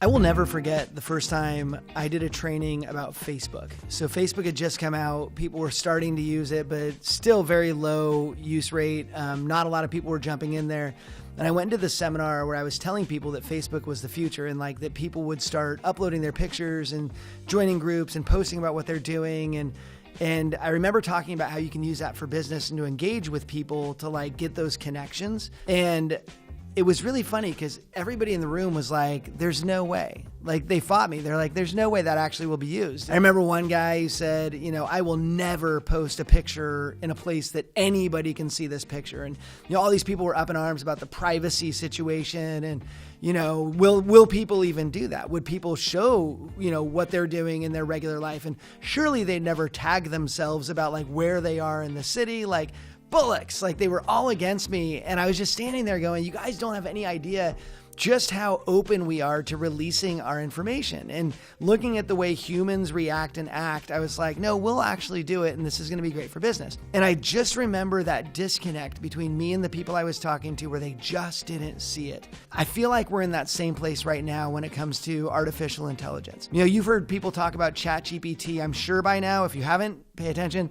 I will never forget the first time I did a training about Facebook. So Facebook had just come out. People were starting to use it, but still very low use rate. Not a lot of people were jumping in there. And I went into the seminar where I was telling people that Facebook was the future and like that people would start uploading their pictures and joining groups and posting about what they're doing. And I remember talking about how you can use that for business and to engage with people to like get those connections. And it was really funny because everybody in the room was like, there's no way. Like they fought me. They're like, there's no way that actually will be used. I remember one guy who said, I will never post a picture in a place that anybody can see this picture. And, all these people were up in arms about the privacy situation. And, will people even do that? Would people show, what they're doing in their regular life? And surely they'd never tag themselves about like where they are in the city. Like, bullocks, like they were all against me. And I was just standing there going, you guys don't have any idea just how open we are to releasing our information. And looking at the way humans react and act, I was like, no, we'll actually do it. And this is going to be great for business. And I just remember that disconnect between me and the people I was talking to where they just didn't see it. I feel like we're in that same place right now when it comes to artificial intelligence. You've heard people talk about ChatGPT. I'm sure by now, if you haven't, pay attention.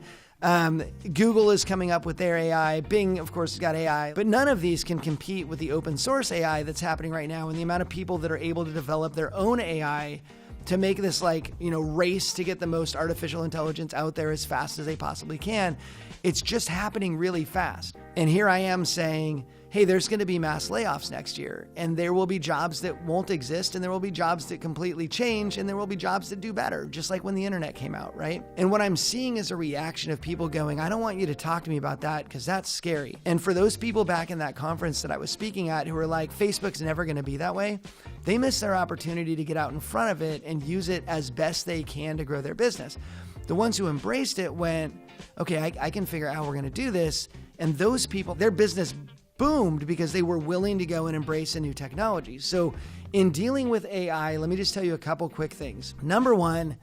Google is coming up with their AI. Bing, of course, has got AI, but none of these can compete with the open source AI that's happening right now. And the amount of people that are able to develop their own AI to make this race to get the most artificial intelligence out there as fast as they possibly can. It's just happening really fast. And here I am saying, hey, there's going to be mass layoffs next year, and there will be jobs that won't exist, and there will be jobs that completely change, and there will be jobs that do better, just like when the internet came out, right? And what I'm seeing is a reaction of people going, I don't want you to talk to me about that because that's scary. And for those people back in that conference that I was speaking at who were like, Facebook's never going to be that way, they missed their opportunity to get out in front of it and use it as best they can to grow their business. The ones who embraced it went, okay, I can figure out how we're going to do this. And those people, their business boomed because they were willing to go and embrace a new technology. So in dealing with AI, let me just tell you a couple quick things. Number one,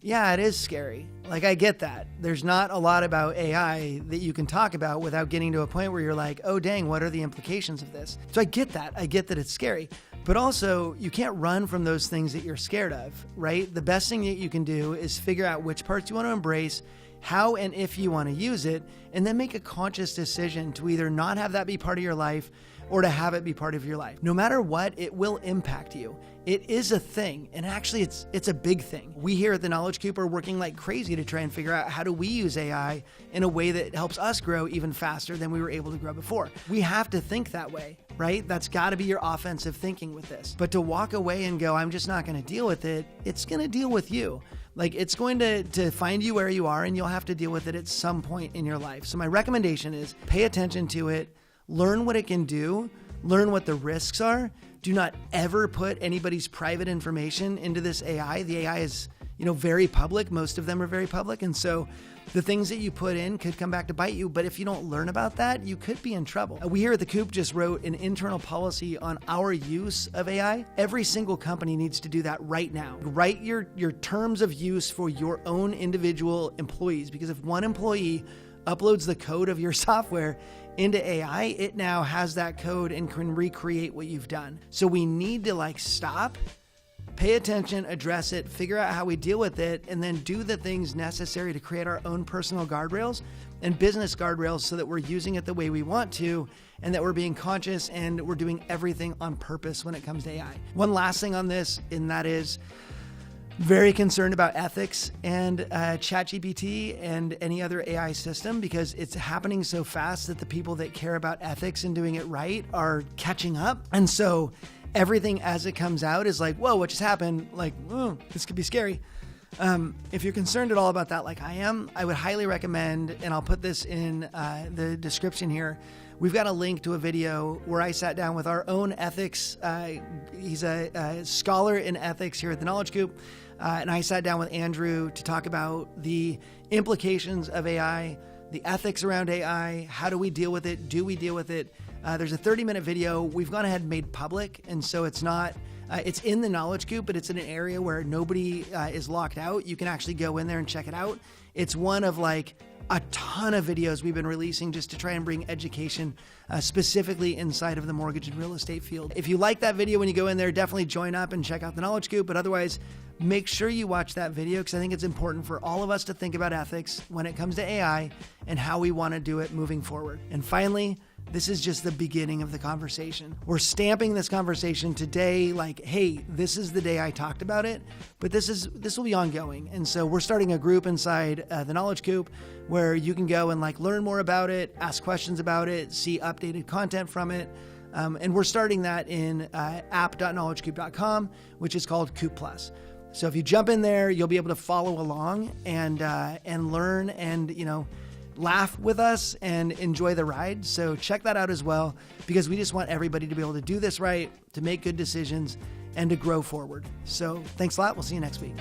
yeah, it is scary. Like I get that. There's not a lot about AI that you can talk about without getting to a point where you're like, oh dang, what are the implications of this? So I get that. I get that it's scary. But also, you can't run from those things that you're scared of, right? The best thing that you can do is figure out which parts you want to embrace, how and if you want to use it, and then make a conscious decision to either not have that be part of your life or to have it be part of your life. No matter what, it will impact you. It is a thing, and actually it's a big thing. We here at the Knowledge Coop are working like crazy to try and figure out how do we use AI in a way that helps us grow even faster than we were able to grow before. We have to think that way, right? That's got to be your offensive thinking with this. But to walk away and go, I'm just not going to deal with it, it's going to deal with you. Like it's going to find you where you are, and you'll have to deal with it at some point in your life. So my recommendation is pay attention to it, learn what it can do, learn what the risks are. Do not ever put anybody's private information into this AI. The AI is, very public. Most of them are very public. And so the things that you put in could come back to bite you. But if you don't learn about that, you could be in trouble. We here at the Coop just wrote an internal policy on our use of AI. Every single company needs to do that right now. Write your terms of use for your own individual employees, because if one employee uploads the code of your software into AI, it now has that code and can recreate what you've done. So we need to stop, pay attention, address it, figure out how we deal with it, and then do the things necessary to create our own personal guardrails and business guardrails so that we're using it the way we want to, and that we're being conscious and we're doing everything on purpose when it comes to AI. One last thing on this, and that is very concerned about ethics and ChatGPT and any other AI system, because it's happening so fast that the people that care about ethics and doing it right are catching up. And so everything as it comes out is like, whoa, what just happened? Like, oh, this could be scary. If you're concerned at all about that, like I am, I would highly recommend, and I'll put this in the description here, we've got a link to a video where I sat down with our own ethics. He's a scholar in ethics here at the Knowledge Coop. And I sat down with Andrew to talk about the implications of AI, the ethics around AI. How do we deal with it? Do we deal with it? There's a 30-minute video we've gone ahead and made public. And so it's not, it's in the Knowledge Coop, but it's in an area where nobody is locked out. You can actually go in there and check it out. It's one of a ton of videos we've been releasing just to try and bring education specifically inside of the mortgage and real estate field. If you like that video, when you go in there, definitely join up and check out the Knowledge Coop. But otherwise, make sure you watch that video because I think it's important for all of us to think about ethics when it comes to AI and how we want to do it moving forward. And finally, this is just the beginning of the conversation. We're stamping this conversation today like, hey, this is the day I talked about it, but this will be ongoing. And so we're starting a group inside the Knowledge Coop where you can go and like learn more about it, ask questions about it, see updated content from it. And we're starting that in app.knowledgecoop.com, which is called Coop Plus. So if you jump in there, you'll be able to follow along and learn and, laugh with us and enjoy the ride. So check that out as well, because we just want everybody to be able to do this right, to make good decisions, and to grow forward. So thanks a lot. We'll see you next week.